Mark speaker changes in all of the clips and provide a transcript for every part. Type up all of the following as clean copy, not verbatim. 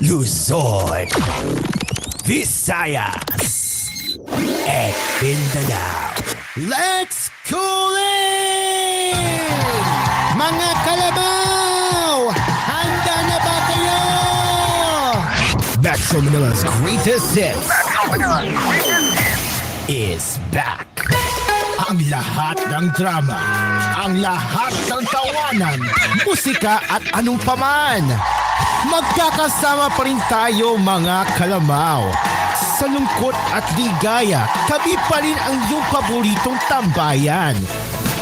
Speaker 1: Luzon, Visayas, at Mindanao.
Speaker 2: Let's cool in! Mga kalabaw! Handa na ba kayo?
Speaker 1: Metro Manila's greatest hits is back. Ang lahat ng drama, ang lahat ng tawanan, musika at anong paman. Magkakasama pa rin tayo mga kalamaw. Sa lungkot at ligaya, kami pa rin ang iyong paboritong tambayan.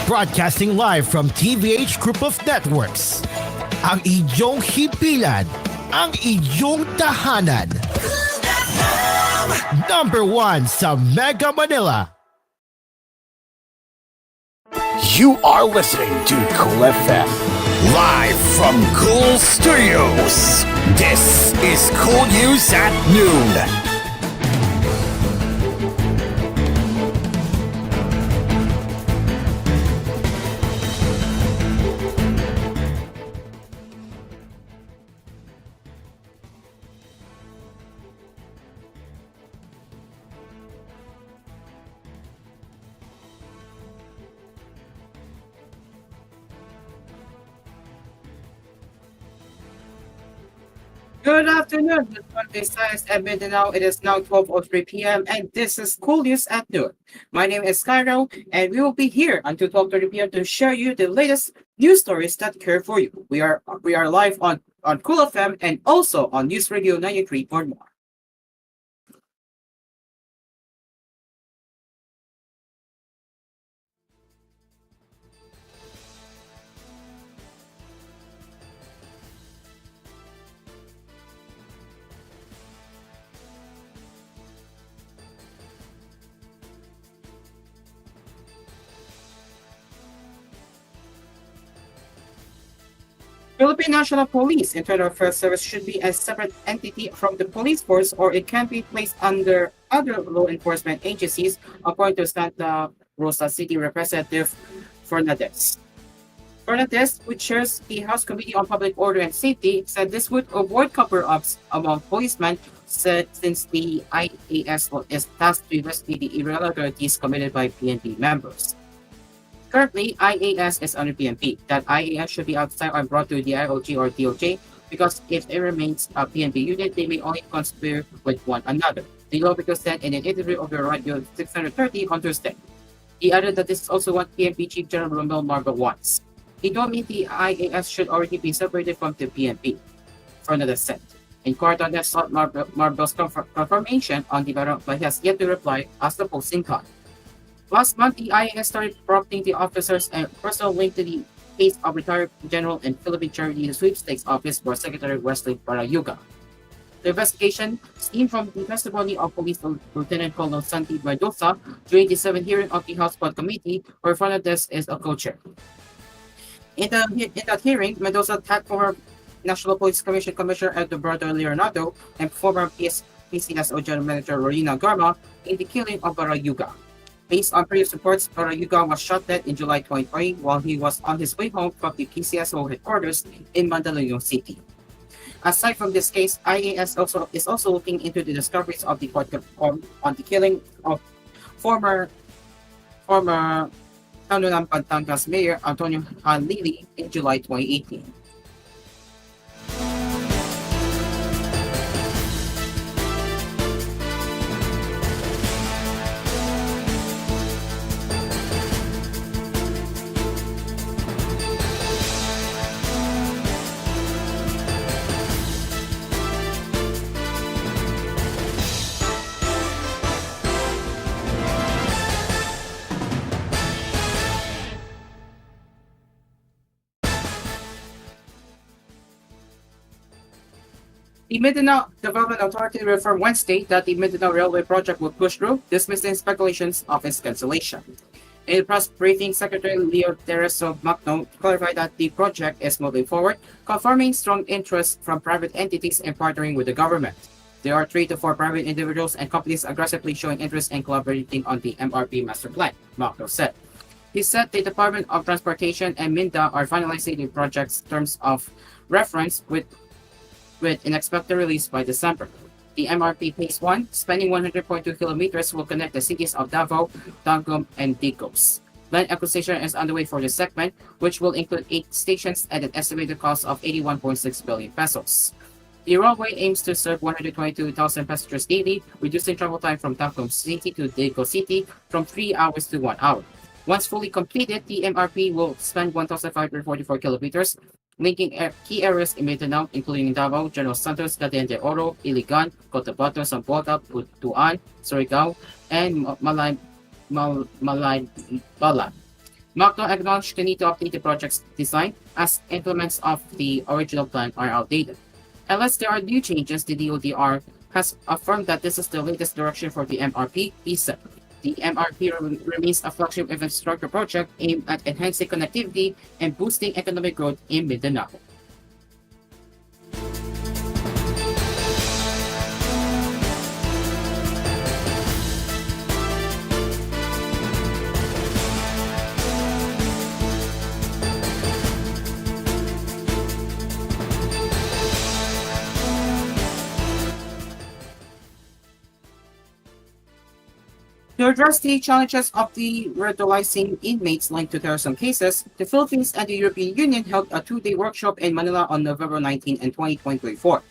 Speaker 1: Broadcasting live from TVH Group of Networks. Ang iyong hipilan, ang iyong tahanan. Number 1 sa Mega Manila. You are listening to Kool FM, live from Kool Studios. This is koolNews at noon.
Speaker 3: Good afternoon, this one is Science at Mindanao. It is now 12:03 p.m. and this is koolNews at noon. My name is Cairo and we will be here until 12:30 p.m. to share you the latest news stories that care for you. We are live on Kool FM and also on News Radio 93.1. Philippine National Police Internal Affairs Service should be a separate entity from the police force, or it can be placed under other law enforcement agencies, according to Santa Rosa City Representative Fernandez. Fernandez, who chairs the House Committee on Public Order and Safety, said this would avoid cover-ups among policemen since the IAS is tasked to investigate the irregularities committed by PNP members. Currently, IAS is under PNP. That IAS should be outside and brought to the IOG or DOJ because if it remains a PNP unit, they may only conspire with one another. The lawmaker said in an interview of the Radio 630 on Thursday. He added that this is also what PNP Chief General Romel Margot wants. He told me the IAS should already be separated from the PNP, Fernandez said. In court on that sought Margot's confirmation on the matter, but he has yet to reply as the posting time. Last month, the IAS started prompting the officers and personal link to the case of retired General and Philippine Charity Sweepstakes Office for Secretary Wesley Parayuga. The investigation stemmed from the testimony of Police Lieutenant Colonel Santi Mendoza during the 7th hearing of the House Pod Committee, where Fernandez is a co-chair. In that hearing, Mendoza attacked former National Police Commission Commissioner Eduardo Leonardo and former PCSO General Manager Rowena Garma in the killing of Parayuga. Based on previous reports, Parayuga was shot dead in July 2020 while he was on his way home from the PCSO headquarters in Mandaluyong City. Aside from this case, IAS is also looking into the discoveries of the court on the killing of former Ano ng Batangas Mayor Antonio Hanlili in July 2018. The Mindanao Development Authority reaffirmed Wednesday that the Mindanao Railway project will push through, dismissing speculations of its cancellation. In a press briefing, Secretary Leo Tereso Magno clarified that the project is moving forward, confirming strong interest from private entities in partnering with the government. There are 3 to 4 private individuals and companies aggressively showing interest in collaborating on the MRP master plan, Magno said. He said the Department of Transportation and MINDA are finalizing the project's terms of reference with with an expected release by December. The MRP Phase 1, spanning 100.2 kilometers, will connect the cities of Davao, Tagum, and Digos. Land acquisition is underway for this segment, which will include 8 stations at an estimated cost of 81.6 billion pesos. The railway aims to serve 122,000 passengers daily, reducing travel time from Tacloban City to Dago City from 3 hours to 1 hour. Once fully completed, the MRP will span 1,544 kilometers, linking key areas in Mindanao, including Davao, General Santos, Cagayan de Oro, Iligan, Cotabato, Zamboanga, Butuan, Surigao, and Malaybalan. Macdo acknowledged the need to update the project's design as implements of the original plan are outdated. Unless there are new changes, the DODR has affirmed that this is the latest direction for the MRP, he said. The MRP remains a flagship infrastructure project aimed at enhancing connectivity and boosting economic growth in Mindanao. To address the challenges of the radicalizing inmates linked to terrorism cases, the Philippines and the European Union held a 2-day workshop in Manila on November 19 and 20, 2024.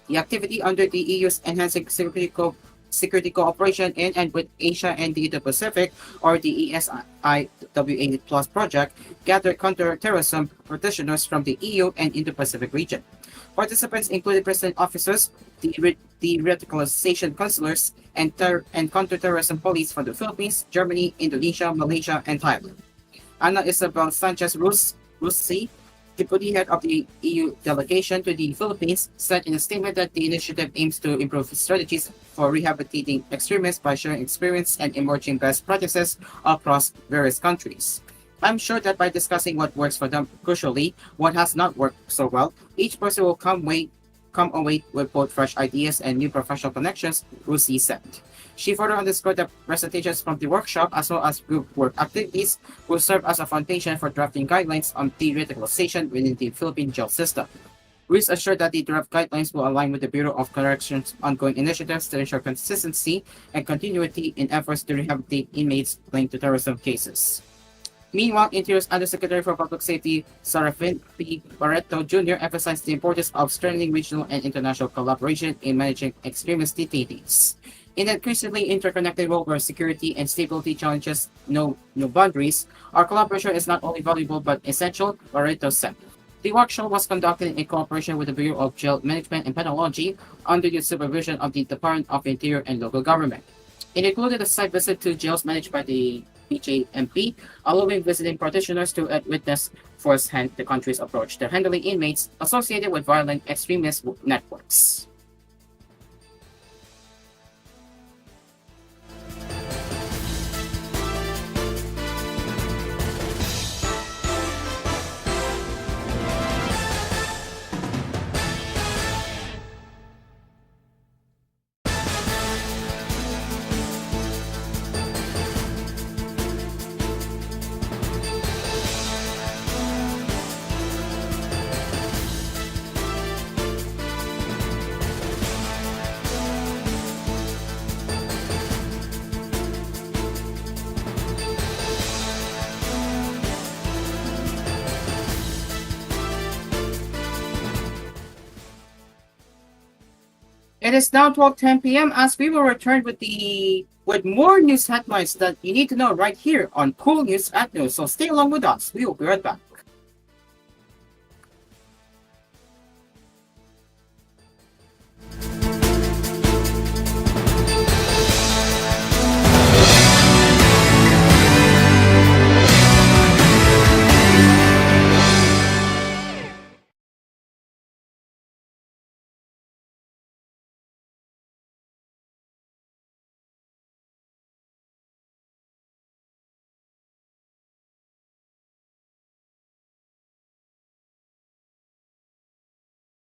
Speaker 3: The activity under the EU's Enhancing Security Cooperation in and with Asia and the Indo-Pacific, or the ESIWA Plus project, gathered counter-terrorism practitioners from the EU and Indo-Pacific region. Participants included president officers, the radicalization counselors, and counterterrorism police from the Philippines, Germany, Indonesia, Malaysia, and Thailand. Ana Isabel Sanchez Rusi, deputy head of the EU delegation to the Philippines, said in a statement that the initiative aims to improve strategies for rehabilitating extremists by sharing experience and emerging best practices across various countries. I'm sure that by discussing what works for them, crucially, what has not worked so well, each person will come away with both fresh ideas and new professional connections, Rusi said. She further underscored that presentations from the workshop as well as group work activities will serve as a foundation for drafting guidelines on de-radicalization within the Philippine jail system. Ruiz assured that the draft guidelines will align with the Bureau of Corrections' ongoing initiatives to ensure consistency and continuity in efforts to rehabilitate inmates linked to terrorism cases. Meanwhile, Interior's Undersecretary for Public Safety, Sarafin P. Barreto Jr. emphasized the importance of strengthening regional and international collaboration in managing extremist detainees. In an increasingly interconnected world where security and stability challenges no boundaries, our collaboration is not only valuable but essential, Barreto said. The workshop was conducted in cooperation with the Bureau of Jail Management and Penology under the supervision of the Department of Interior and Local Government. It included a site visit to jails managed by the PJMP, allowing visiting practitioners to witness firsthand the country's approach to handling inmates associated with violent extremist networks. It is now 12:10 p.m. as we will return with more news headlines that you need to know right here on koolNews at News. So stay along with us. We will be right back.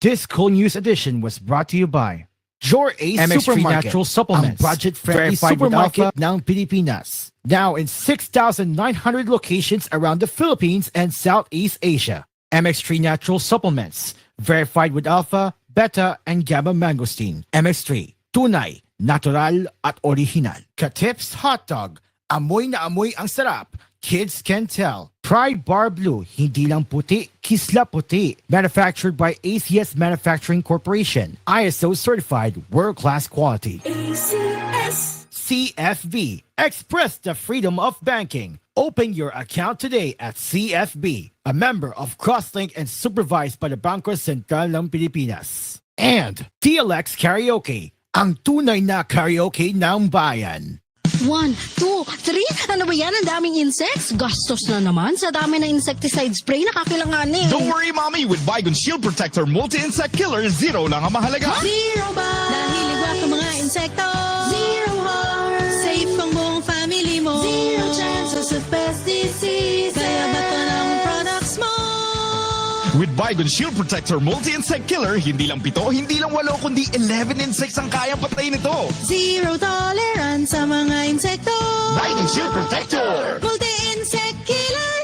Speaker 1: This koolNews edition was brought to you by
Speaker 2: Your Ace
Speaker 1: MX3
Speaker 2: Supermarket,
Speaker 1: Natural Supplements,
Speaker 2: ang budget-friendly
Speaker 1: verified with
Speaker 2: supermarket
Speaker 1: Alpha.
Speaker 2: ng Pilipinas.
Speaker 1: Now in 6,900 locations around the Philippines and Southeast Asia. MX3 Natural Supplements, verified with Alpha, beta and gamma mangosteen, MX3, tunay, natural at original. Katips hot dog, amoy na amoy ang sarap. Kids can tell. Pride Bar Blue, hindi lang puti, kisla puti. Manufactured by ACS Manufacturing Corporation. ISO certified, world-class quality.
Speaker 4: ACS.
Speaker 1: CFB. Express the freedom of banking. Open your account today at CFB, a member of Crosslink and supervised by the Bangko Sentral ng Pilipinas. And TLX Karaoke, ang tunay na karaoke ng bayan.
Speaker 4: 1, 2, 3. Ano ba yan? Ang daming insects? Gastos na naman sa dami ng insecticide spray na kakailanganin.
Speaker 2: Don't worry, Mommy! With Baygon Shield Protector Multi-Insect Killer, zero lang ang mahalaga.
Speaker 4: Zero ba? Dahil iba ka mga insekto. Zero harm. Safe ang buong family mo. Zero chances of pest disease. Kaya ba't pa ng products mo?
Speaker 2: With Baygon Shield Protector Multi-Insect Killer, hindi lang 7, hindi lang 8, kundi 11 insects ang kayang patayin ito.
Speaker 4: Zero tolerance sa mga insekto.
Speaker 2: Baygon Shield Protector!
Speaker 4: Multi-insect killer.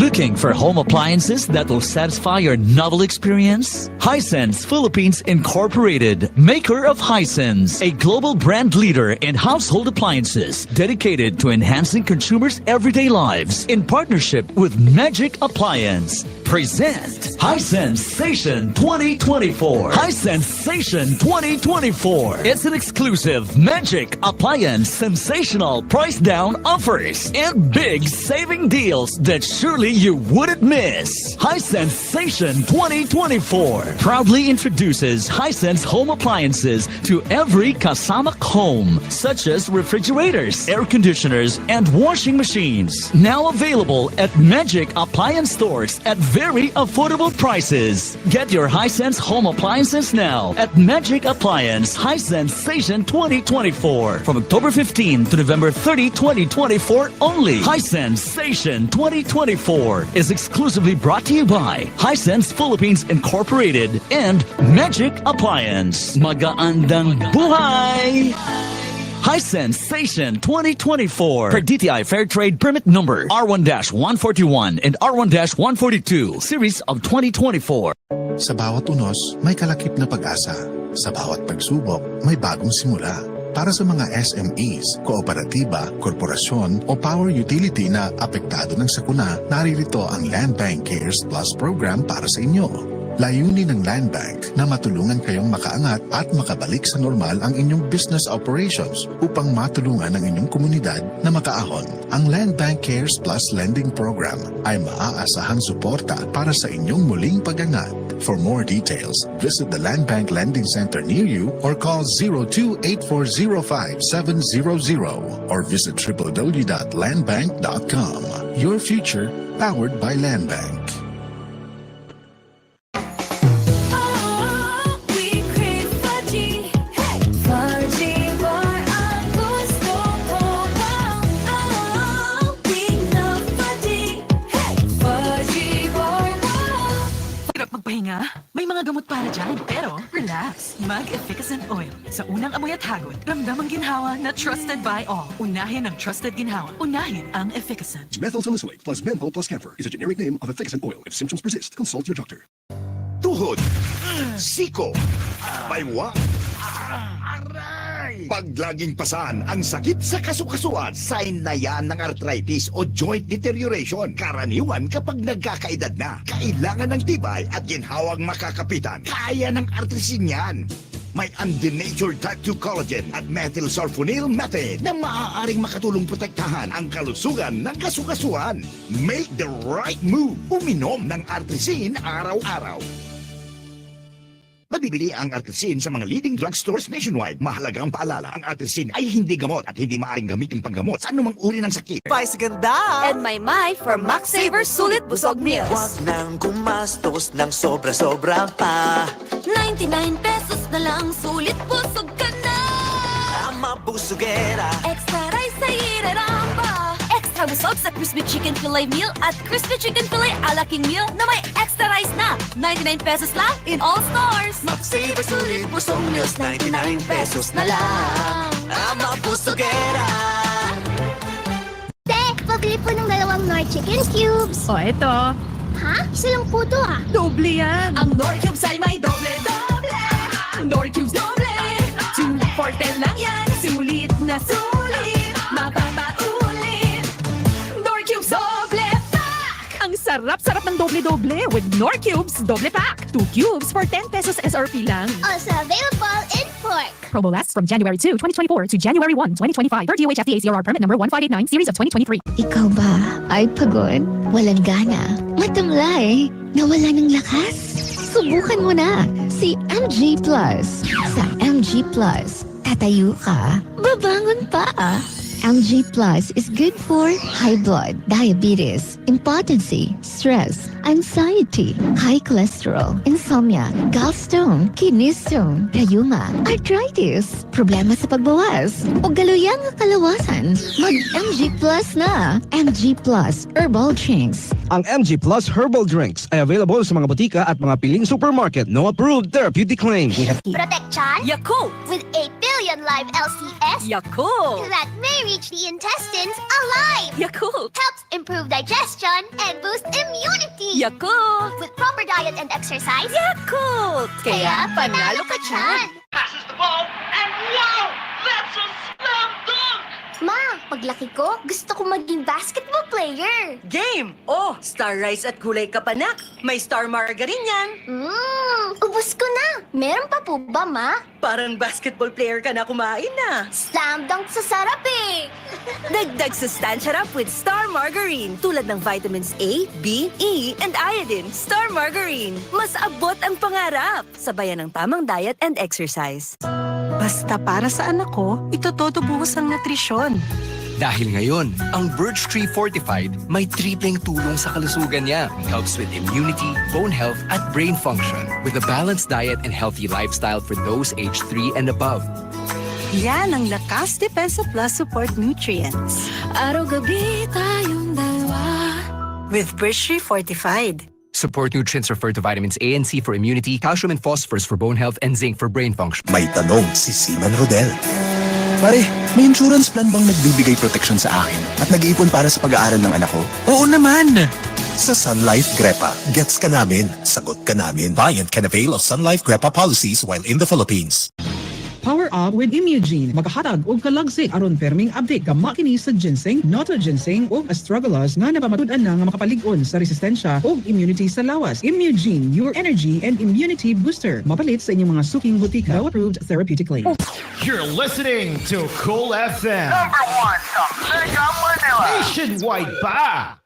Speaker 5: Looking for home appliances that will satisfy your novel experience? Hisense Philippines Incorporated, maker of Hisense, a global brand leader in household appliances dedicated to enhancing consumers' everyday lives, in partnership with Magic Appliance, present Hisense Station 2024. Hisense Station 2024. It's an exclusive Magic Appliance sensational price down offers and big saving deals that surely you wouldn't miss. Hisense Station 2024 proudly introduces Hisense home appliances to every kasama home, such as refrigerators, air conditioners, and washing machines. Now available at Magic Appliance stores at very affordable prices. Get your Hisense home appliances now at Magic Appliance Hisense Station 2024 from October 15 to November 30, 2024 only. Hisense Station 2024 is exclusively brought to you by Hisense Philippines Incorporated and Magic Appliance. Magaandang buhay! Hisense Station 2024 per DTI Fair Trade Permit Number R1-141 and R1-142 Series of 2024.
Speaker 6: Sa bawat unos, may kalakip na pag-asa. Sa bawat pagsubok, may bagong simula. Para sa mga SMEs, kooperatiba, korporasyon o power utility na apektado ng sakuna, naririto ang Land Bank Cares Plus program para sa inyo. Layunin ng Land Bank na matulungan kayong makaangat at makabalik sa normal ang inyong business operations upang matulungan ang inyong komunidad na makaahon. Ang Land Bank Cares Plus Lending Program ay maaasahang suporta para sa inyong muling pag-angat. For more details, visit the Land Bank Lending Center near you or call 02-8405-700 or visit www.landbank.com. Your future powered by Land Bank.
Speaker 7: Magpahinga? May mga gamot para dyan. Pero, relax. Mag-efficacent oil. Sa unang amoy at hagod, ramdam ang ginhawa na trusted by all. Unahin ang trusted ginhawa. Unahin ang efficacent.
Speaker 8: Methyl salicylate plus menthol plus camphor is a generic name of efficacent oil. If symptoms persist, consult your doctor.
Speaker 9: Tuhod, siko, baywa, pag laging pasan ang sakit sa kasukasuan, sign na yan ng arthritis o joint deterioration. Karaniwan kapag nagkakaedad na, kailangan ng tibay at ginhawang makakapitan. Kaya ng arthritis yan. May undenatured type 2 collagen at methylsulfonyl methane na maaaring makatulong protektahan ang kalusugan ng kasukasuan. Make the right move. Uminom ng artrisin araw-araw. Mabibili ang artrisin sa mga leading drugstores nationwide. Mahalagang paalala, ang artrisin ay hindi gamot at hindi maaaring gamitin panggamot sa anumang uri ng sakit.
Speaker 10: Vice ganda!
Speaker 11: And my for Max Saver Sulit Busog Meals.
Speaker 10: Huwag nang gumastos ng sobra-sobra pa.
Speaker 11: 99 pesos na lang, sulit busog ka na.
Speaker 10: Ama busugera.
Speaker 11: Extra rice sa iraramba. Extra busog sa crispy chicken fillet meal at crispy chicken fillet ala king meal na may extra rice na. 99 pesos lang in all stores.
Speaker 10: Max Saver Sulit Busog Meals, 99 pesos na lang. Ama busugera.
Speaker 12: Te, pabili po ng 2 Nor Chicken Cubes.
Speaker 13: O, eto.
Speaker 11: Ha? Isa lang po to ah.
Speaker 7: Doble yan!
Speaker 10: Ang Nori Cubes ay may doble-doble. Nori Cubes doble.
Speaker 7: 2 for 10 lang yan! Sulit na sulit! Mapapaulit! Nor Cubes Doble Pack! Ang sarap-sarap ng doble-doble with Nor Cubes Doble Pack! 2 cubes for 10 pesos SRP lang.
Speaker 11: Also available in pork.
Speaker 7: Promo lasts from January 2, 2024 to January 1, 2025 per DOH FDA CRR permit number 1589 series of 2023.
Speaker 4: Ikaw ba ay pagod, walang gana, matamlay, nawala ng lakas? Subukan mo na si MG Plus. Sa MG Plus, tatayo ka, babangon pa. MG Plus is good for high blood, diabetes, impotency, stress, anxiety, high cholesterol, insomnia, gallstone, kidney stone, rheuma, arthritis, problema sa pagbawas, o galuyang kalawasan. Mag-MG Plus na. MG Plus Herbal Drinks.
Speaker 8: Ang MG Plus Herbal Drinks ay available sa mga botika at mga piling supermarket. No approved therapeutic claims. We have
Speaker 11: Protection
Speaker 10: Yakult!
Speaker 11: with 8 billion live LCS
Speaker 10: Yakult!
Speaker 11: that may reach the intestines alive.
Speaker 10: Yakult!
Speaker 11: Helps improve digestion and boost immunity.
Speaker 10: Yakult!
Speaker 11: With proper diet and exercise,
Speaker 10: Yakult! Kaya panalo ka dyan!
Speaker 11: Passes the ball and wow! That's a slam dunk! Ma, paglaki ko, gusto ko maging basketball player.
Speaker 10: Game! Oh, star rice at gulay ka pa na. May star margarine yan.
Speaker 11: Ubus ko na. Meron pa po ba, Ma?
Speaker 10: Parang basketball player ka na kumain na.
Speaker 11: Slam dunk sa sarap eh.
Speaker 10: Dagdag sustansya rap with Star Margarine. Tulad ng vitamins A, B, E, and iodine. Star Margarine. Mas abot ang pangarap. Sabayan ng tamang diet and exercise.
Speaker 7: Basta para sa anak ko, ito todo buhos ng nutrisyon.
Speaker 12: Dahil ngayon, ang Birch Tree Fortified may tripleng tulong sa kalusugan niya. Helps with immunity, bone health, at brain function. With a balanced diet and healthy lifestyle for those aged 3 and above.
Speaker 7: Yan ang Lakas Depensa Plus Support Nutrients.
Speaker 10: Araw-gabi tayong dalawa.
Speaker 7: With Birch Tree Fortified.
Speaker 12: Support nutrients refer to vitamins A and C for immunity, calcium and phosphorus for bone health, and zinc for brain function.
Speaker 6: May tanong si Seaman Rodel. Pare, may insurance plan bang nagbibigay protection sa akin at nag-iipon para sa pag-aaral ng anak ko?
Speaker 5: Oo naman!
Speaker 6: Sa Sun Life Grepa, gets ka namin, sagot ka namin. Client can avail of Sun Life Grepa policies while in the Philippines.
Speaker 13: Power up with Imugene. Magkahatag og kalagsik aron perming update ka makini sa ginseng, nota ginseng ug astragalus nga napamatud-an na nga makapalig-on sa resistensya ug immunity sa lawas. Imugene, your energy and immunity booster. Mapalit sa inyong mga suking butika. Now approved therapeutically.
Speaker 1: You're listening to Cool FM.
Speaker 14: #1 sa Mega Manila.
Speaker 1: Nationwide pa!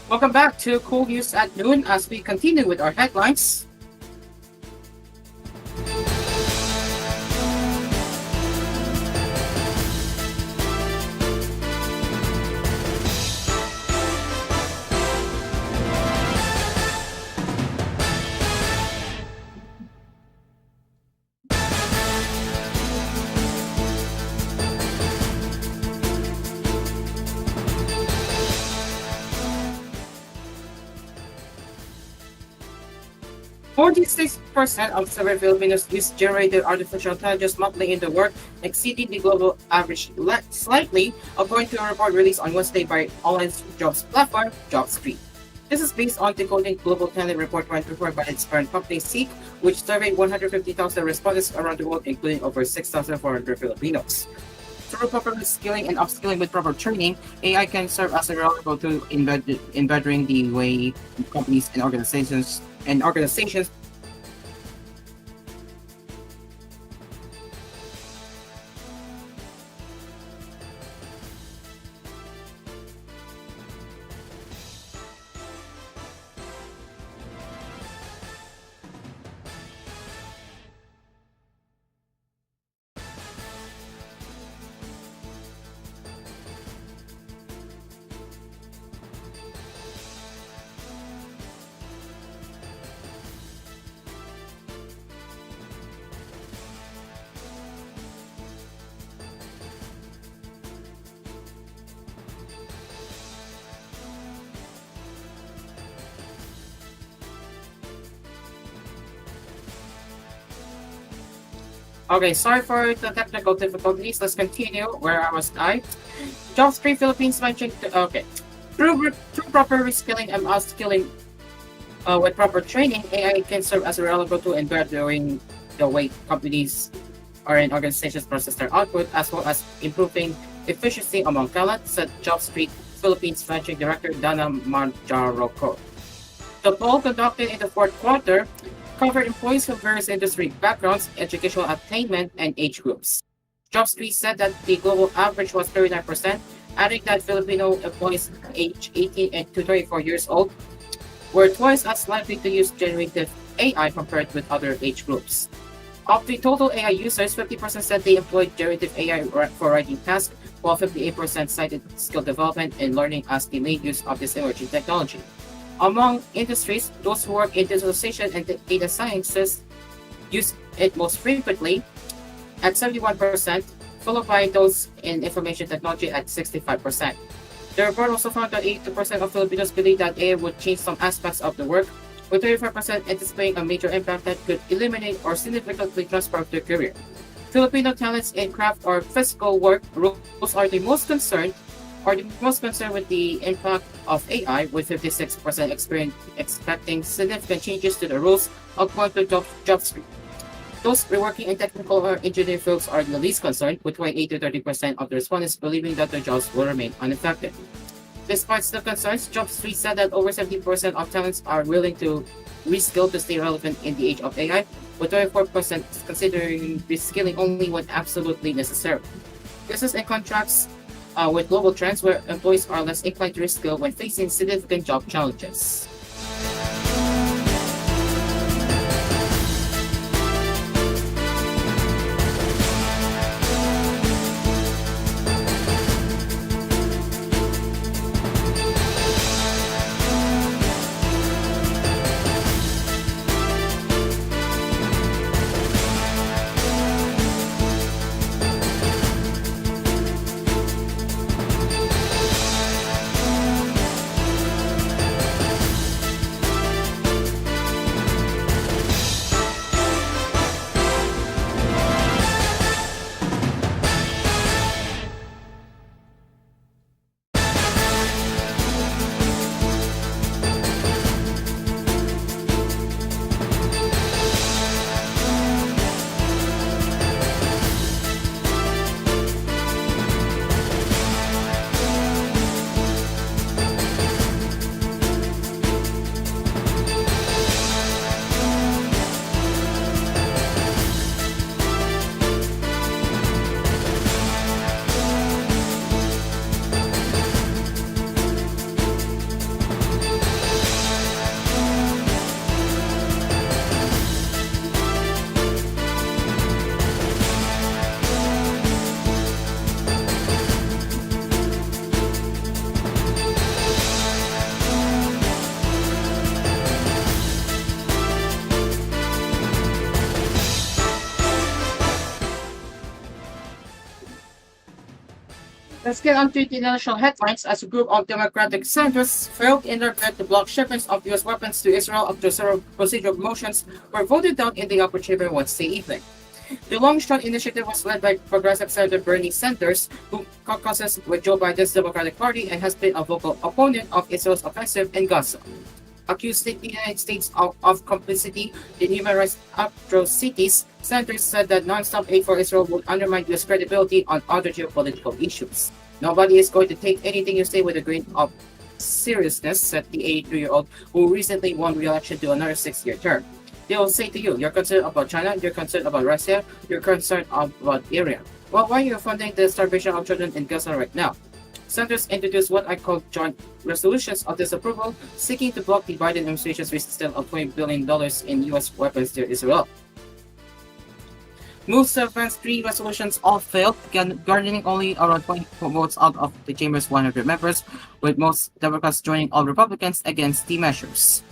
Speaker 3: Welcome back to Cool News at Noon as we continue with our headlines. % of several Filipinos use generated artificial intelligence monthly in the work, exceeding the global average slightly, according to a report released on Wednesday by online jobs platform JobStreet. This is based on Decoding Global Talent Report 2024 by its parent company Seek, which surveyed 150,000 respondents around the world, including over 6,400 Filipinos. Through proper skilling and upskilling with proper training, AI can serve as a reliable tool in bettering the way companies and organizations Okay, sorry for the technical difficulties. Let's continue where I was at. Jobs Free Philippines mentioned, okay. Through proper reskilling and upskilling with proper training, AI can serve as a reliable tool in bettering the way companies or in organizations process their output, as well as improving efficiency among talent, said Jobs Street Philippines Managing Director Dana Manjaroko. The poll conducted in the fourth quarter covered employees from various industry backgrounds, educational attainment, and age groups. Jobs Street said that the global average was 39%, adding that Filipino employees aged 18 to 34 years old were twice as likely to use generative AI compared with other age groups. Of the total AI users, 50% said they employed generative AI for writing tasks, while 58% cited skill development and learning as the main use of this emerging technology. Among industries, those who work in digitalization and data sciences use it most frequently at 71%, followed by those in information technology at 65%. The report also found that 82% of Filipinos believe that AI would change some aspects of the work, with 35% anticipating a major impact that could eliminate or significantly transform their career. Filipino talents in craft or physical work roles are the most concerned with the impact of AI, with 56% expecting significant changes to the rules according to JobStreet. Those working in technical or engineering fields are the least concerned, with 28 to 30% of the respondents believing that their jobs will remain unaffected. Despite the concerns, JobStreet said that over 70% of talents are willing to reskill to stay relevant in the age of AI, with 24% considering reskilling only when absolutely necessary. This is in contrast with global trends where employees are less inclined to reskill when facing significant job challenges. Let's get on to the international headlines as a group of Democratic senators failed in their bid to block shipments of U.S. weapons to Israel after several procedural motions were voted down in the upper chamber Wednesday evening. The long-shot initiative was led by Progressive Senator Bernie Sanders, who caucuses with Joe Biden's Democratic Party and has been a vocal opponent of Israel's offensive in Gaza. Accused the United States of complicity in human rights atrocities, senators said that non-stop aid for Israel would undermine U.S. credibility on other geopolitical issues. Nobody is going to take anything you say with a grain of seriousness, said the 83-year-old who recently won re-election to another 6-year term. They will say to you, you're concerned about China, you're concerned about Russia, you're concerned about Iran. Well, why are you funding the starvation of children in Gaza right now? Senators introduced what I call joint resolutions of disapproval, seeking to block the Biden administration's recent of $20 billion in U.S. weapons to Israel. Moves to advance 3 resolutions all failed, garnering only around 20 votes out of the chamber's 100 members, with most Democrats joining all Republicans against the measures.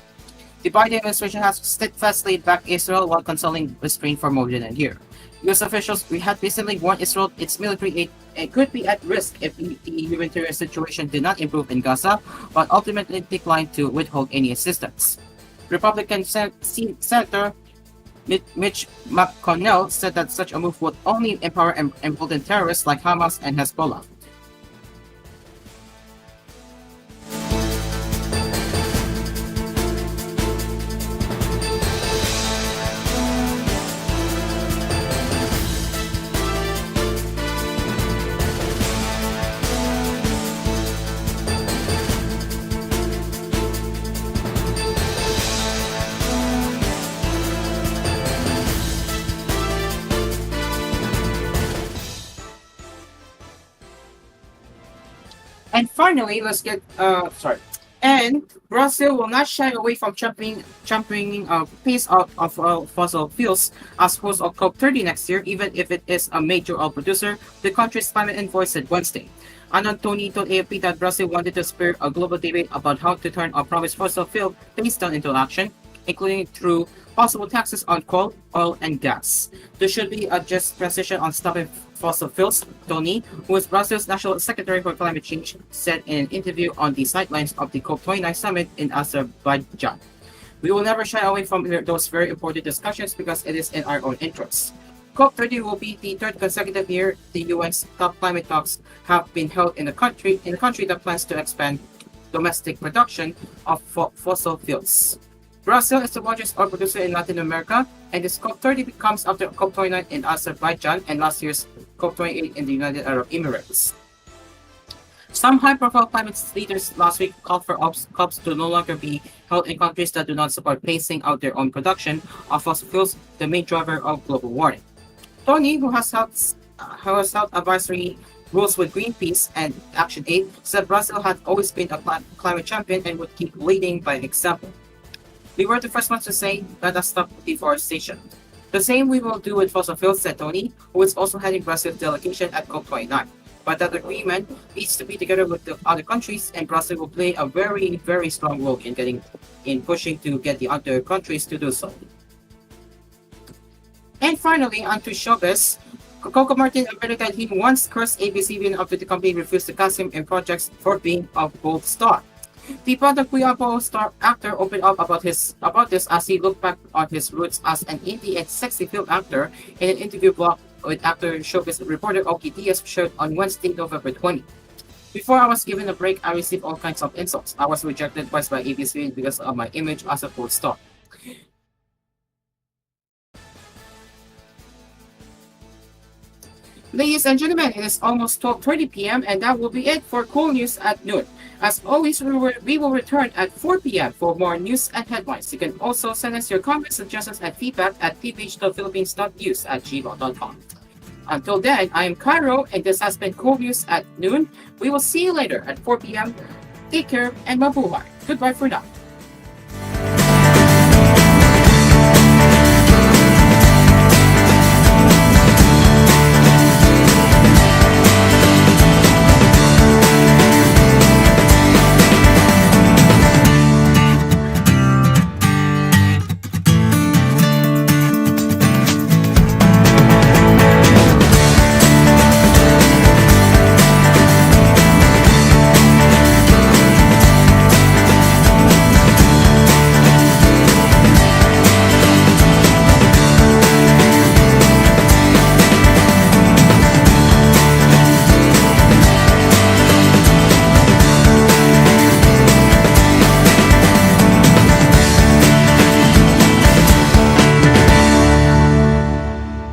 Speaker 3: The Biden administration has steadfastly backed Israel while consoling restraint for more than a year. U.S. officials had recently warned Israel its military aid could be at risk if the humanitarian situation did not improve in Gaza, but ultimately declined to withhold any assistance. Republican Senator Mitch McConnell said that such a move would only empower and embolden terrorists like Hamas and Hezbollah. And finally, let's get sorry. And Brazil will not shy away from championing pace out of fossil fuels as host of COP30 next year, even if it is a major oil producer, the country's climate envoy said Wednesday. Tony told AFP that Brazil wanted to spur a global debate about how to turn a promised fossil fuel phase down into action, including through possible taxes on coal, oil, and gas. There should be a just transition on stopping fossil fuels, Tony, who is Brazil's National Secretary for Climate Change, said in an interview on the sidelines of the COP29 summit in Azerbaijan. We will never shy away from those very important discussions because it is in our own interests. COP30 will be the third consecutive year the UN's top climate talks have been held in a country that plans to expand domestic production of fossil fuels. Brazil is the largest oil producer in Latin America, and this COP30 comes after COP29 in Azerbaijan and last year's COP28 in the United Arab Emirates. Some high-profile climate leaders last week called for COPs to no longer be held in countries that do not support phasing out their own production of fossil fuels, the main driver of global warming. Tony, who has held advisory roles with Greenpeace and ActionAid, said Brazil had always been a climate champion and would keep leading by example. We were the first ones to say, let us stop deforestation. The same we will do with fossil fuels, said Tony, who is also heading Brazil's delegation at COP29. But that agreement needs to be together with the other countries, and Brazil will play a very, very strong role in pushing to get the other countries to do so. And finally, onto showbiz. Coco Martin admitted that he once cursed ABS-CBN after the company refused to cast him in projects for being a bold star. The Bata Quiapo star actor opened up about this as he looked back on his roots as an indie and sexy film actor in an interview blog with actor and showbiz reporter Oki Diaz shared on Wednesday, November 20. Before I was given a break, I received all kinds of insults. I was rejected twice by ABS-CBN because of my image as a bold star. Ladies and gentlemen, it is almost 12:30 p.m. and that will be it for koolNews at noon. As always, we will return at 4 p.m. for more news and headlines. You can also send us your comments, suggestions, and feedback at tvh.philippines.news@gmail.com. Until then, I am Cairo, and this has been koolNews at noon. We will see you later at 4 p.m. Take care and mabuhay. Goodbye for now.